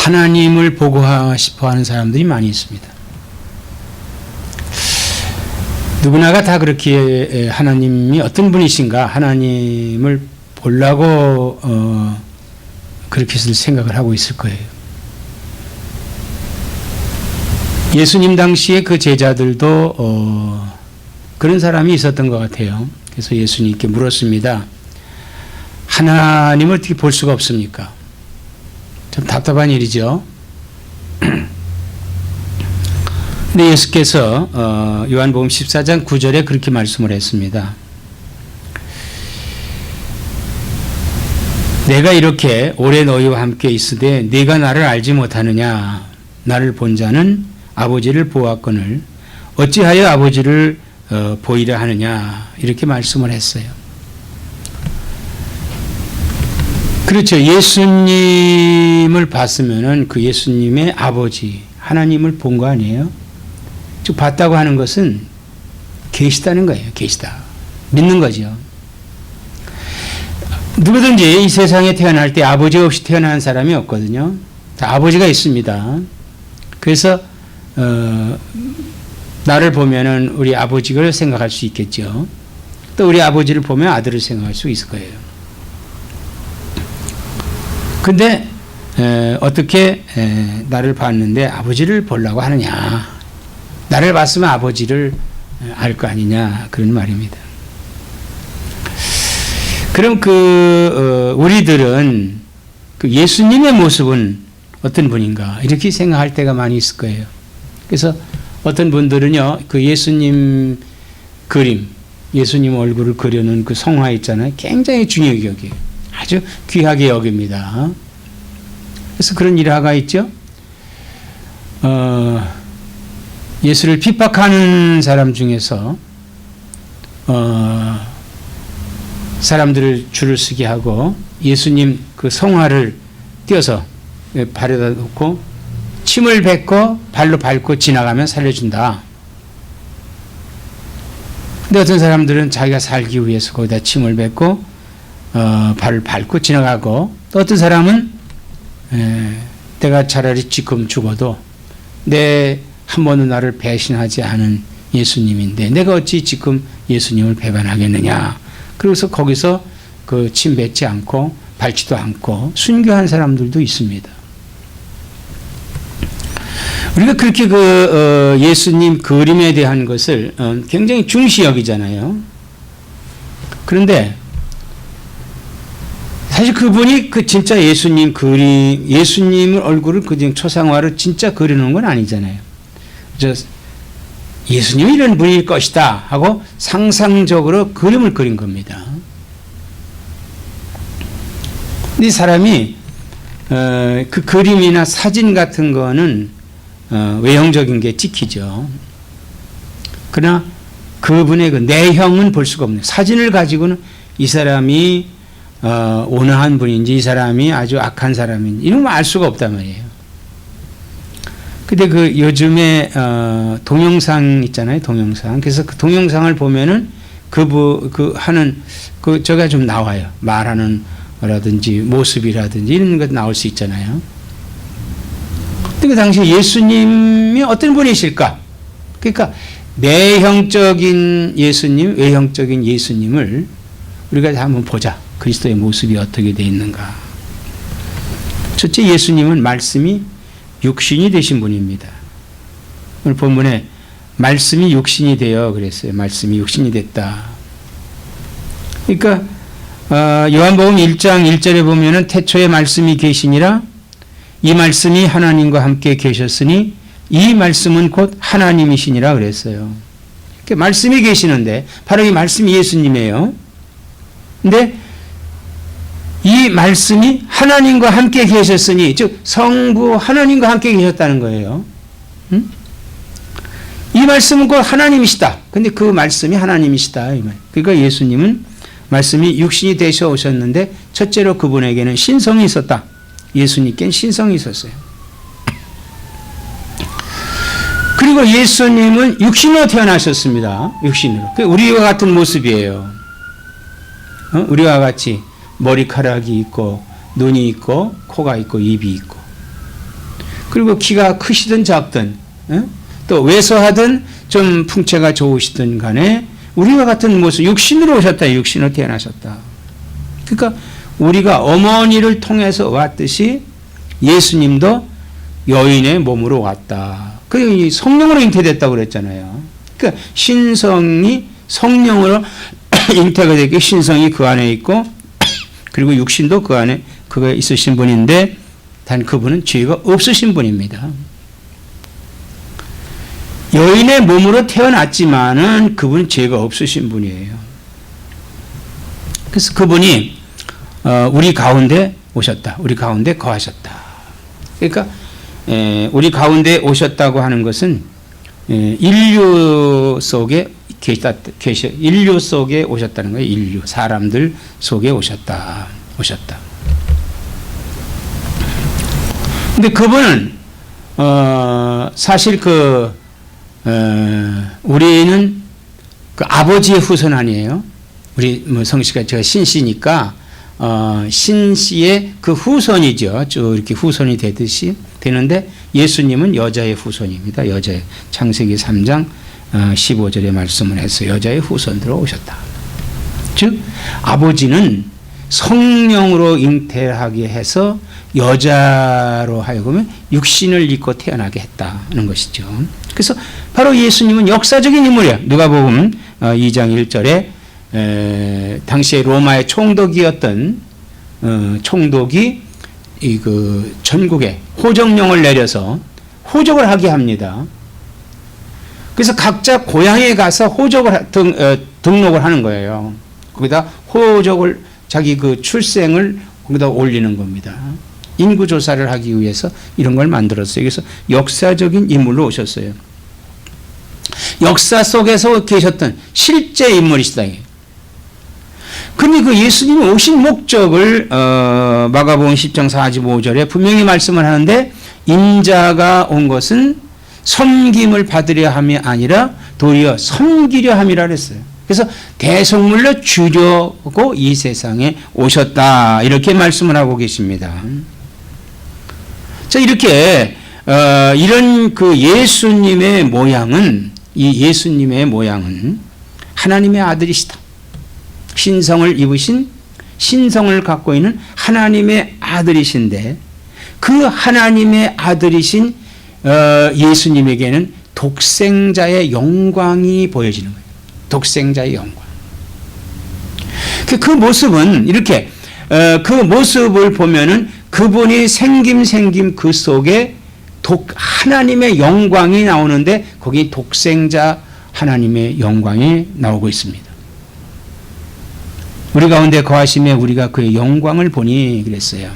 하나님을 보고 싶어 하는 사람들이 많이 있습니다. 누구나가 다 그렇게 하나님이 어떤 분이신가, 하나님을 보려고 그렇게 생각을 하고 있을 거예요. 예수님 당시에 그 제자들도 그런 사람이 있었던 것 같아요. 그래서 예수님께 물었습니다. 하나님을 어떻게 볼 수가 없습니까? 좀 답답한 일이죠. 근데 예수께서 요한복음 14장 9절에 그렇게 말씀을 했습니다. 내가 이렇게 오래 너희와 함께 있으되 네가 나를 알지 못하느냐. 나를 본 자는 아버지를 보았거늘 어찌하여 아버지를 보이려 하느냐. 이렇게 말씀을 했어요. 그렇죠. 예수님을 봤으면은 그 예수님의 아버지 하나님을 본 거 아니에요? 즉 봤다고 하는 것은 계시다는 거예요. 계시다. 믿는 거죠. 누구든지 이 세상에 태어날 때 아버지 없이 태어난 사람이 없거든요. 다 아버지가 있습니다. 그래서 나를 보면은 우리 아버지를 생각할 수 있겠죠. 또 우리 아버지를 보면 아들을 생각할 수 있을 거예요. 근데 어떻게 나를 봤는데 아버지를 보려고 하느냐. 나를 봤으면 아버지를 알 거 아니냐. 그런 말입니다. 그럼 우리들은 그 예수님의 모습은 어떤 분인가 이렇게 생각할 때가 많이 있을 거예요. 그래서 어떤 분들은요, 그 예수님 그림, 예수님 얼굴을 그려놓은 그 성화 있잖아요. 굉장히 중요하게 여겨요. 아주 귀하게 여깁니다. 그래서 그런 일화가 있죠. 예수를 핍박하는 사람 중에서 사람들을 줄을 서게 하고 예수님 그 성화를 띄어서 발에다 놓고 침을 뱉고 발로 밟고 지나가면 살려준다. 근데 어떤 사람들은 자기가 살기 위해서 거기다 침을 뱉고 발을 밟고 지나가고, 또 어떤 사람은 내가 차라리 지금 죽어도 내 한 번은 나를 배신하지 않은 예수님인데 내가 어찌 지금 예수님을 배반하겠느냐. 그래서 거기서 그 침 뱉지 않고 밟지도 않고 순교한 사람들도 있습니다. 우리가 그렇게 예수님 그림에 대한 것을 굉장히 중시 여기잖아요. 그런데 사실 그분이 그 진짜 예수님 그림, 예수님을 얼굴을 그냥 초상화로 진짜 그려놓은 건 아니잖아요. 예수님이 이런 분일 것이다 하고 상상적으로 그림을 그린 겁니다. 이 사람이 그 그림이나 사진 같은 거는 외형적인 게 찍히죠. 그러나 그분의 그 내형은 볼 수가 없네요. 사진을 가지고는 이 사람이 온화한 분인지 이 사람이 아주 악한 사람인지 이런 거 알 수가 없단 말이에요. 근데 그 요즘에 동영상 있잖아요. 동영상. 그래서 그 동영상을 보면은 저가 좀 나와요. 말하는 라든지 모습이라든지 이런 것 나올 수 있잖아요. 근데 그 당시에 예수님이 어떤 분이실까? 그러니까 내형적인 예수님, 외형적인 예수님을 우리가 한번 보자. 그리스도의 모습이 어떻게 되어 있는가. 첫째, 예수님은 말씀이 육신이 되신 분입니다. 오늘 본문에 말씀이 육신이 되어 그랬어요. 말씀이 육신이 됐다. 그러니까 요한복음 1장 1절에 보면은 태초에 말씀이 계시니라 이 말씀이 하나님과 함께 계셨으니 이 말씀은 곧 하나님이시니라 그랬어요. 그러니까 말씀이 계시는데 바로 이 말씀이 예수님이에요. 근데 이 말씀이 하나님과 함께 계셨으니, 즉 성부 하나님과 함께 계셨다는 거예요. 이 말씀은 곧 하나님이시다. 근데 그 말씀이 하나님이시다. 그러니까 예수님은 말씀이 육신이 되셔 오셨는데 첫째로 그분에게는 신성이 있었다. 예수님께는 신성이 있었어요. 그리고 예수님은 육신으로 태어나셨습니다. 육신으로. 우리와 같은 모습이에요. 우리와 같이 머리카락이 있고 눈이 있고 코가 있고 입이 있고 그리고 키가 크시든 작든 또 왜소하든 좀 풍채가 좋으시든 간에 우리와 같은 모습, 육신으로 오셨다. 육신으로 태어나셨다. 그러니까 우리가 어머니를 통해서 왔듯이 예수님도 여인의 몸으로 왔다. 그리고 성령으로 잉태됐다고 그랬잖아요. 그러니까 신성이 성령으로 잉태가 되기, 신성이 그 안에 있고 그리고 육신도 그 안에 그가 있으신 분인데 단 그분은 죄가 없으신 분입니다. 여인의 몸으로 태어났지만은 그분은 죄가 없으신 분이에요. 그래서 그분이 우리 가운데 오셨다. 우리 가운데 거하셨다. 그러니까 우리 가운데 오셨다고 하는 것은 인류 속에 인류 속에 오셨다는 거예요. 인류 사람들 속에 오셨다. 근데 그분은 사실 우리는 그 아버지의 후손 아니에요. 우리 성씨가 제가 신씨니까 신씨의 그 후손이죠. 쭉 이렇게 후손이 되는데 예수님은 여자의 후손입니다. 여자의 창세기 3장 15절에 말씀을 해서 여자의 후손으로 오셨다. 즉 아버지는 성령으로 잉태하게 해서 여자로 하여금 육신을 입고 태어나게 했다는 것이죠. 그래서 바로 예수님은 역사적인 인물이에요. 누가복음 2장 1절에 당시에 로마의 총독이었던 총독이 전국에 호정령을 내려서 호적을 하게 합니다. 그래서 각자 고향에 가서 호적을 등록을 하는 거예요. 거기다 호적을 자기 그 출생을 거기다 올리는 겁니다. 인구 조사를 하기 위해서 이런 걸 만들었어요. 그래서 역사적인 인물로 오셨어요. 역사 속에서 계셨던 실제 인물이시다. 근데 그 예수님이 오신 목적을 마가복음 10장 45절에 분명히 말씀을 하는데 인자가 온 것은 섬김을 받으려 함이 아니라 도리어 섬기려 함이라 그랬어요. 그래서 대속물로 주려고 이 세상에 오셨다. 이렇게 말씀을 하고 계십니다. 자, 이렇게 이런 그 예수님의 모양은 하나님의 아들이시다. 신성을 입으신 신성을 갖고 있는 하나님의 아들이신데 그 하나님의 아들이신 예수님에게는 독생자의 영광이 보여지는 거예요. 독생자의 영광. 그 모습은 이렇게 그 모습을 보면은 그분이 생김 그 속에 하나님의 영광이 나오는데 거기 독생자 하나님의 영광이 나오고 있습니다. 우리 가운데 거하심에 우리가 그의 영광을 보니 그랬어요.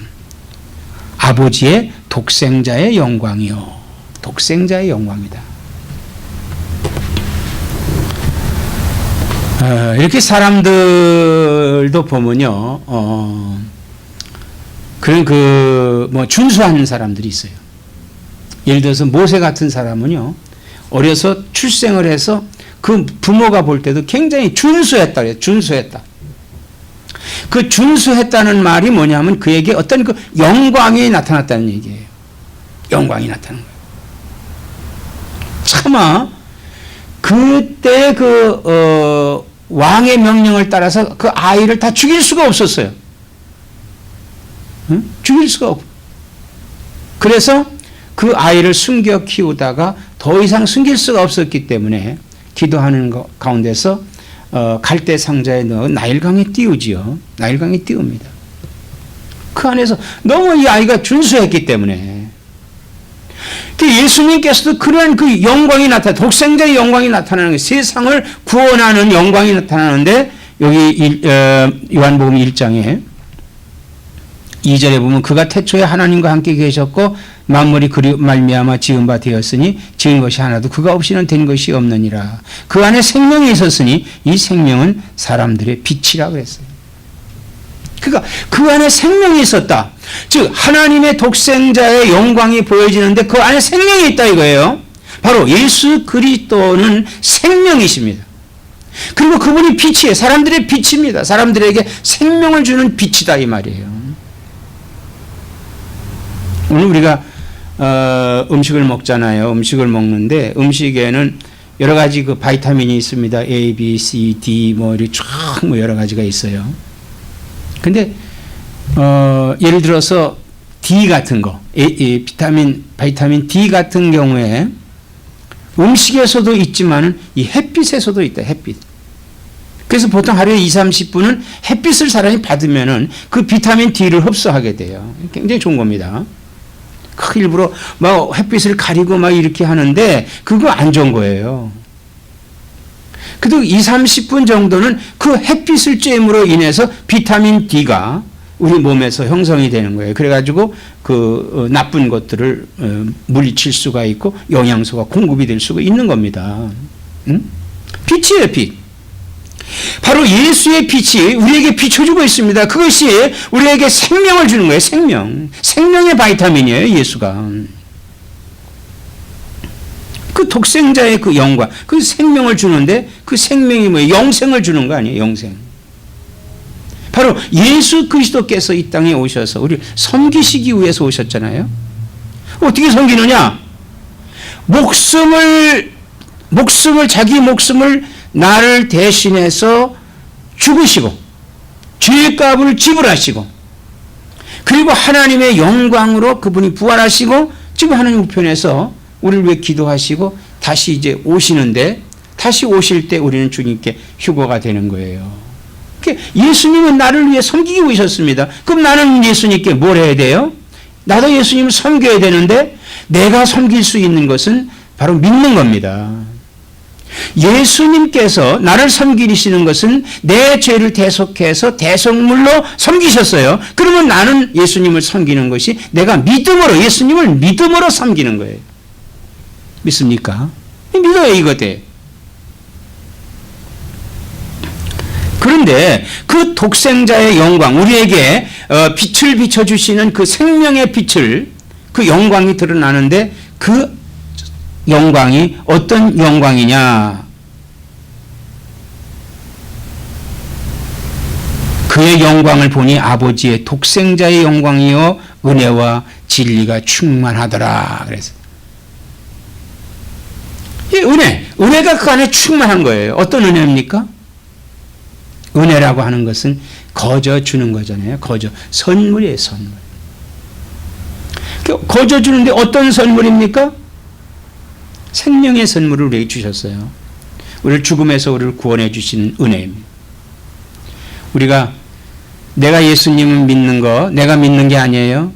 아버지의 독생자의 영광이요. 독생자의 영광이다. 이렇게 사람들도 보면요, 그런 준수하는 사람들이 있어요. 예를 들어서 모세 같은 사람은요, 어려서 출생을 해서 그 부모가 볼 때도 굉장히 준수했다 그래요. 준수했다. 그 준수했다는 말이 뭐냐면 그에게 어떤 그 영광이 나타났다는 얘기예요. 영광이 나타난 거예요. 차마 그때 왕의 명령을 따라서 그 아이를 다 죽일 수가 없었어요. 응? 죽일 수가 없고. 그래서 그 아이를 숨겨 키우다가 더 이상 숨길 수가 없었기 때문에 기도하는 가운데서 갈대 상자에 넣어 나일강에 띄우지요. 나일강에 띄웁니다. 그 안에서 너무 이 아이가 준수했기 때문에 예수님께서도 그런 그 영광이 독생자의 영광이 나타나는 거예요. 세상을 구원하는 영광이 나타나는데 여기 요한복음 1장에 2절에 보면 그가 태초에 하나님과 함께 계셨고 만물이 그리 말미암아 지은 바 되었으니 지은 것이 하나도 그가 없이는 된 것이 없느니라. 그 안에 생명이 있었으니 이 생명은 사람들의 빛이라 그랬어요. 그러니까 그 안에 생명이 있었다. 즉 하나님의 독생자의 영광이 보여지는데 그 안에 생명이 있다 이거예요. 바로 예수 그리스도는 생명이십니다. 그리고 그분이 빛이에요. 사람들의 빛입니다. 사람들에게 생명을 주는 빛이다 이 말이에요. 오늘 우리가 음식을 먹잖아요. 음식을 먹는데 음식에는 여러 가지 그 바이타민이 있습니다. A, B, C, D 뭐 이렇게 쫙 뭐 여러 가지가 있어요. 근데 예를 들어서 D 같은 거, 바이타민 D 같은 경우에 음식에서도 있지만은 이 햇빛에서도 있다. 햇빛. 그래서 보통 하루에 20-30분은 햇빛을 사람이 받으면은 그 비타민 D를 흡수하게 돼요. 굉장히 좋은 겁니다. 그 일부러 막 햇빛을 가리고 막 이렇게 하는데 그거 안 좋은 거예요. 그래도 20-30분 정도는 그 햇빛을 쬐므로 인해서 비타민 D가 우리 몸에서 형성이 되는 거예요. 그래가지고 그 나쁜 것들을 물리칠 수가 있고 영양소가 공급이 될 수가 있는 겁니다. 응? 빛이에요, 빛. 바로 예수의 빛이 우리에게 비춰주고 있습니다. 그것이 우리에게 생명을 주는 거예요. 생명의 바이타민이에요. 예수가. 그 독생자의 그 영광, 그 생명을 주는데 그 생명이 뭐예요? 영생을 주는 거 아니에요. 영생. 바로 예수 그리스도께서 이 땅에 오셔서 우리를 섬기시기 위해서 오셨잖아요. 어떻게 섬기느냐? 자기 목숨을 나를 대신해서 죽으시고 죄값을 지불하시고 그리고 하나님의 영광으로 그분이 부활하시고 지금 하나님 우편에서 우리를 위해 기도하시고 다시 이제 오시는데 다시 오실 때 우리는 주님께 휴거가 되는 거예요. 예수님은 나를 위해 섬기기 오셨습니다. 그럼 나는 예수님께 뭘 해야 돼요? 나도 예수님을 섬겨야 되는데 내가 섬길 수 있는 것은 바로 믿는 겁니다. 예수님께서 나를 섬기시는 것은 내 죄를 대속해서 대속물로 섬기셨어요. 그러면 나는 예수님을 섬기는 것이 내가 믿음으로 예수님을 믿음으로 섬기는 거예요. 믿습니까? 믿어요. 이거대. 그런데 그 독생자의 영광, 우리에게 빛을 비춰주시는 그 생명의 빛을, 그 영광이 드러나는데 그 영광이 어떤 영광이냐? 그의 영광을 보니 아버지의 독생자의 영광이요 은혜와 진리가 충만하더라. 그래서 이 은혜가 그 안에 충만한 거예요. 어떤 은혜입니까? 은혜라고 하는 것은 거저 주는 거잖아요. 선물이에요. 선물. 거저 주는데 어떤 선물입니까? 생명의 선물을 우리에게 주셨어요. 우리를 죽음에서 우리를 구원해 주시는 은혜입니다. 우리가 내가 예수님을 믿는 거 내가 믿는 게 아니에요.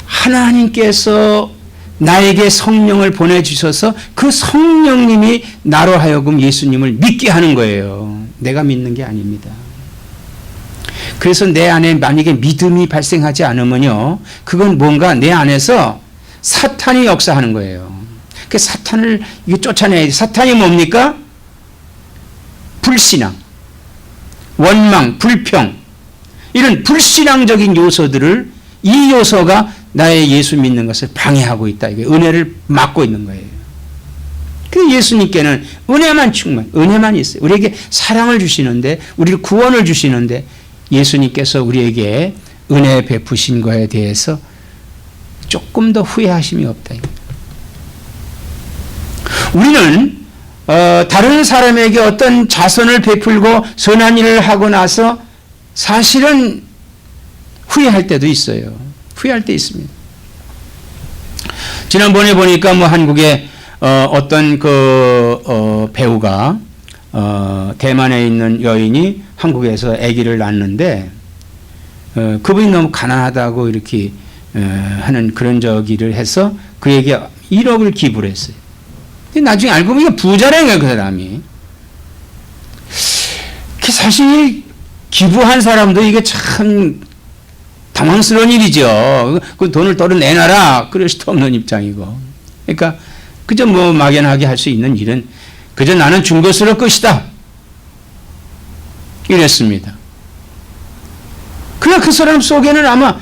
하나님께서 나에게 성령을 보내주셔서 그 성령님이 나로 하여금 예수님을 믿게 하는 거예요. 내가 믿는 게 아닙니다. 그래서 내 안에 만약에 믿음이 발생하지 않으면요, 그건 뭔가 내 안에서 사탄이 역사하는 거예요. 그 사탄을 쫓아내야 돼. 사탄이 뭡니까? 불신앙, 원망, 불평, 이런 불신앙적인 요소들을, 이 요소가 나의 예수 믿는 것을 방해하고 있다. 이게 은혜를 막고 있는 거예요. 그 예수님께는 은혜만 있어요. 우리에게 사랑을 주시는데, 우리를 구원을 주시는데, 예수님께서 우리에게 은혜 베푸신 거에 대해서 조금 더 후회하심이 없다. 우리는 다른 사람에게 어떤 자선을 베풀고 선한 일을 하고 나서 사실은 후회할 때도 있어요. 후회할 때 있습니다. 지난번에 보니까 한국에 어떤 배우가 대만에 있는 여인이 한국에서 아기를 낳는데 그분이 너무 가난하다고 이렇게 하는 그런 저기를 해서 그에게 1억을 기부를 했어요. 근데 나중에 알고 보니까 부자라는 거예요, 그 사람이. 사실 기부한 사람도 이게 참 당황스러운 일이죠. 그 돈을 떨어내놔라 그럴 수도 없는 입장이고. 그러니까 그저 막연하게 할 수 있는 일은 그저 나는 준 것으로 끝이다 이랬습니다. 그러나 그 사람 속에는 아마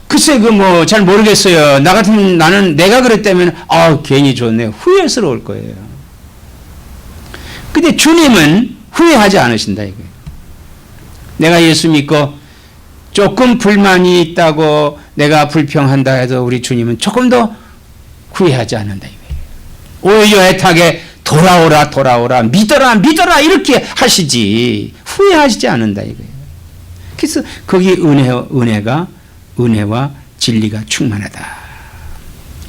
글쎄 잘 모르겠어요. 나 같으면 나는 내가 그랬다면 괜히 줬네 후회스러울 거예요. 근데 주님은 후회하지 않으신다 이거예요. 내가 예수 믿고 조금 불만이 있다고 내가 불평한다 해도 우리 주님은 조금 더 후회하지 않는다 이거예요. 오히려 애타게 돌아오라 믿어라 이렇게 하시지 후회하시지 않는다 이거예요. 그래서 거기 은혜와 진리가 충만하다.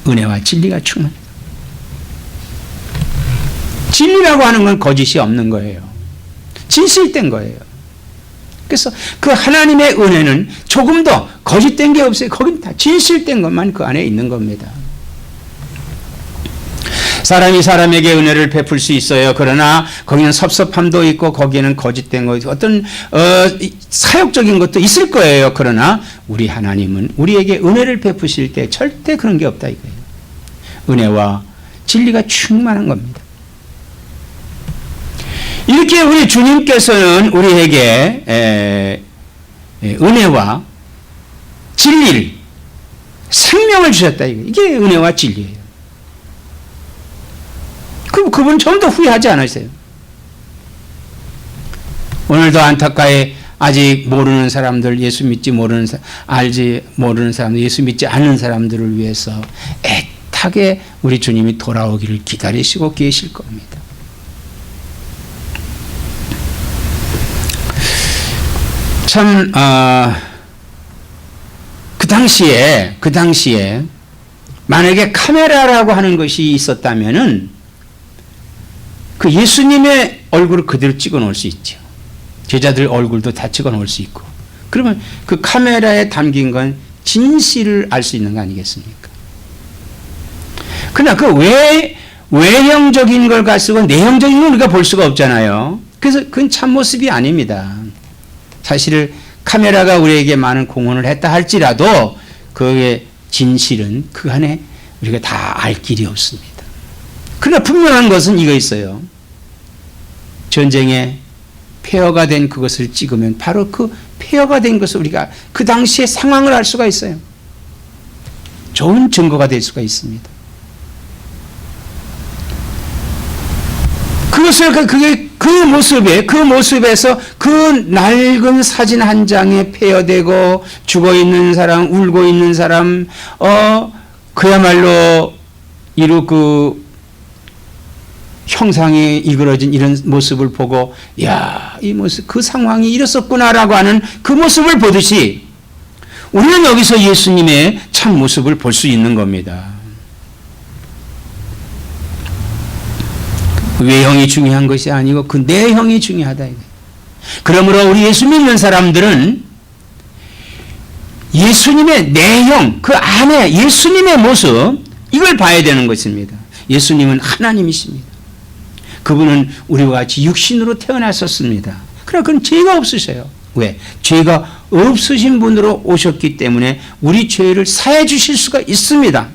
은혜와 진리가 충만하다. 진리라고 하는 건 거짓이 없는 거예요. 진실된 거예요. 그래서 그 하나님의 은혜는 조금 더 거짓된 게 없어요. 거긴 다 진실된 것만 그 안에 있는 겁니다. 사람이 사람에게 은혜를 베풀 수 있어요. 그러나 거기는 섭섭함도 있고 거기에는 거짓된 것, 어떤 사역적인 것도 있을 거예요. 그러나 우리 하나님은 우리에게 은혜를 베푸실 때 절대 그런 게 없다 이거예요. 은혜와 진리가 충만한 겁니다. 이렇게 우리 주님께서는 우리에게 은혜와 진리를, 생명을 주셨다 이거예요. 이게 은혜와 진리예요. 그분 좀 더 후회하지 않으세요? 오늘도 안타까이 아직 모르는 사람들, 예수 믿지 모르는 사람들, 예수 믿지 않는 사람들을 위해서 애타게 우리 주님이 돌아오기를 기다리시고 계실 겁니다. 참, 그 당시에 만약에 카메라라고 하는 것이 있었다면은 그 예수님의 얼굴을 그대로 찍어 놓을 수 있죠. 제자들 얼굴도 다 찍어 놓을 수 있고. 그러면 그 카메라에 담긴 건 진실을 알 수 있는 거 아니겠습니까? 그러나 그 외형적인 걸 가지고 내형적인 걸 우리가 볼 수가 없잖아요. 그래서 그건 참모습이 아닙니다. 사실 카메라가 우리에게 많은 공헌을 했다 할지라도 그의 진실은 그 안에 우리가 다 알 길이 없습니다. 그러나 분명한 것은 이거 있어요. 전쟁에 폐허가 된 그것을 찍으면 바로 그 폐허가 된 것을 우리가 그 당시의 상황을 알 수가 있어요. 좋은 증거가 될 수가 있습니다. 그것을 그 모습에서 그 낡은 사진 한 장에 폐허되고 죽어 있는 사람, 울고 있는 사람, 그야말로 그 형상이 이그러진 이런 모습을 보고, 야, 이 모습, 그 상황이 이랬었구나라고 하는 그 모습을 보듯이 우리는 여기서 예수님의 참 모습을 볼 수 있는 겁니다. 외형이 중요한 것이 아니고 그 내형이 중요하다. 그러므로 우리 예수 믿는 사람들은 예수님의 내형, 그 안에 예수님의 모습, 이걸 봐야 되는 것입니다. 예수님은 하나님이십니다. 그분은 우리와 같이 육신으로 태어났었습니다. 그러나 그건 죄가 없으셔요. 왜? 죄가 없으신 분으로 오셨기 때문에 우리 죄를 사해 주실 수가 있습니다.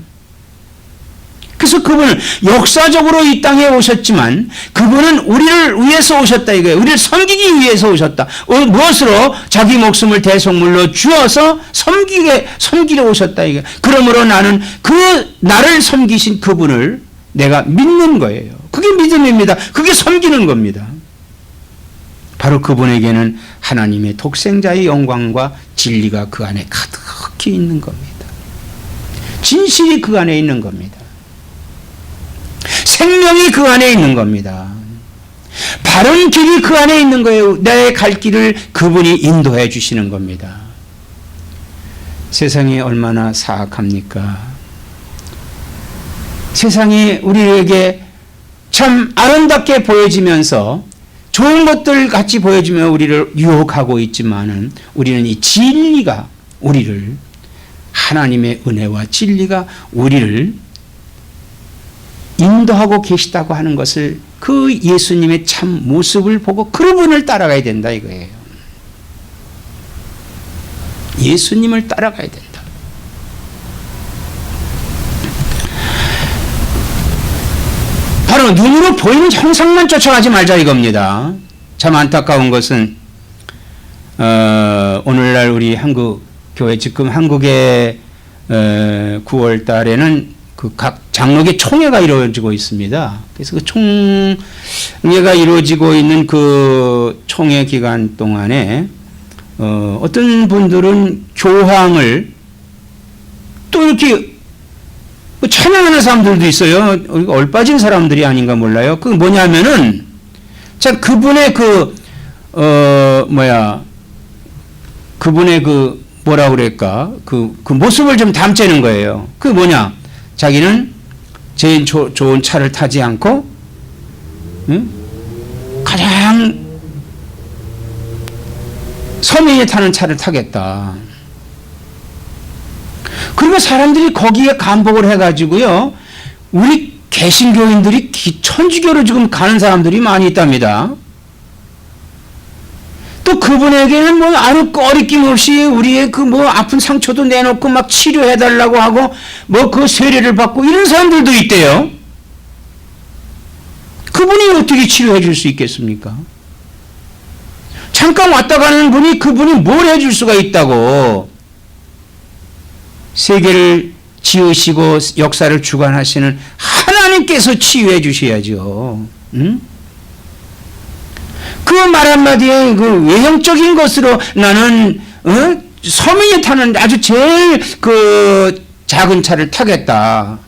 그래서 그분은 역사적으로 이 땅에 오셨지만 그분은 우리를 위해서 오셨다 이거예요. 우리를 섬기기 위해서 오셨다. 무엇으로? 자기 목숨을 대속물로 주어서 섬기러 오셨다 이거예요. 그러므로 나는 나를 섬기신 그분을 내가 믿는 거예요. 그게 믿음입니다. 그게 섬기는 겁니다. 바로 그분에게는 하나님의 독생자의 영광과 진리가 그 안에 가득히 있는 겁니다. 진실이 그 안에 있는 겁니다. 생명이 그 안에 있는 겁니다. 바른 길이 그 안에 있는 거예요. 내 갈 길을 그분이 인도해 주시는 겁니다. 세상이 얼마나 사악합니까? 세상이 우리에게 참 아름답게 보여지면서 좋은 것들 같이 보여주며 우리를 유혹하고 있지만은 우리는 이 진리가 우리를, 하나님의 은혜와 진리가 우리를 인도하고 계시다고 하는 것을, 그 예수님의 참 모습을 보고 그분을 따라가야 된다 이거예요. 예수님을 따라가야 된다. 바로 눈으로 보이는 형상만 쫓아가지 말자 이겁니다. 참 안타까운 것은 오늘날 우리 한국 교회, 지금 한국의 9월 달에는 그 각 장로교 총회가 이루어지고 있습니다. 그래서 그 총회가 이루어지고 있는 그 총회 기간 동안에 어떤 분들은 교황을 또 이렇게 뭐 찬양하는 사람들도 있어요. 얼빠진 사람들이 아닌가 몰라요. 그 뭐냐면은, 자, 그분의 그분의 뭐라 그럴까? 그 모습을 좀 담자는 거예요. 그 뭐냐? 자기는 제일 좋은 차를 타지 않고, 응? 가장 서민이 타는 차를 타겠다. 그리고 사람들이 거기에 감복을 해가지고요, 우리 개신교인들이 천주교로 지금 가는 사람들이 많이 있답니다. 또 그분에게는 뭐 아무 꺼리낌 없이 우리의 아픈 상처도 내놓고 막 치료해달라고 하고 뭐 그 세례를 받고 이런 사람들도 있대요. 그분이 어떻게 치료해 줄 수 있겠습니까? 잠깐 왔다 가는 분이 그분이 뭘 해줄 수가 있다고. 세계를 지으시고 역사를 주관하시는 하나님께서 치유해 주셔야죠. 응? 그 말 한마디에 그 외형적인 것으로 나는 서민이 타는 아주 제일 작은 차를 타겠다.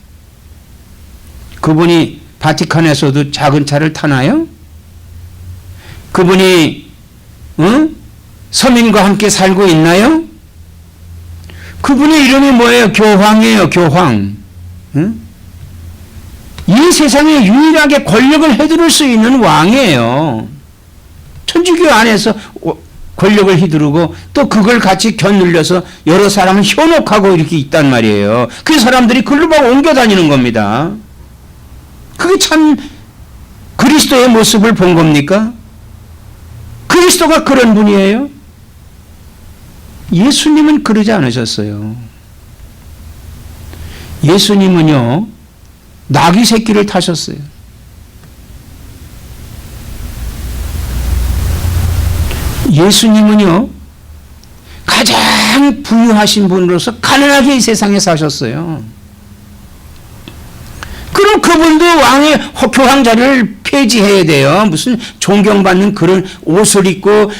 그분이 바티칸에서도 작은 차를 타나요? 그분이 서민과 함께 살고 있나요? 그분의 이름이 뭐예요? 교황이에요. 교황. 이 세상에 유일하게 권력을 휘두를 수 있는 왕이에요. 천주교 안에서 권력을 휘두르고 또 그걸 같이 견눌려서 여러 사람을 현혹하고 이렇게 있단 말이에요. 그 사람들이 글로 막 옮겨 다니는 겁니다. 그게 참 그리스도의 모습을 본 겁니까? 그리스도가 그런 분이에요? 예수님은 그러지 않으셨어요. 예수님은요, 나귀 새끼를 타셨어요. 예수님은요, 가장 부유하신 분으로서 가난하게 이 세상에 사셨어요. 그럼 그분도 왕의 교황 자리를 폐지해야 돼요. 무슨 존경받는 그런 옷을 입고,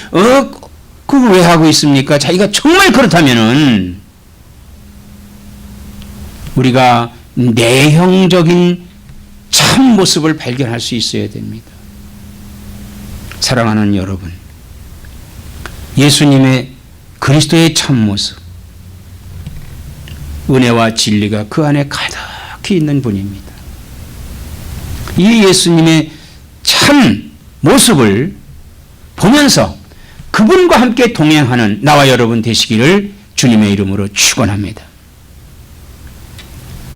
그걸 왜 하고 있습니까? 자기가 정말 그렇다면은, 우리가 내형적인 참 모습을 발견할 수 있어야 됩니다. 사랑하는 여러분, 예수님의 그리스도의 참 모습, 은혜와 진리가 그 안에 가득히 있는 분입니다. 이 예수님의 참 모습을 보면서 그분과 함께 동행하는 나와 여러분 되시기를 주님의 이름으로 축원합니다.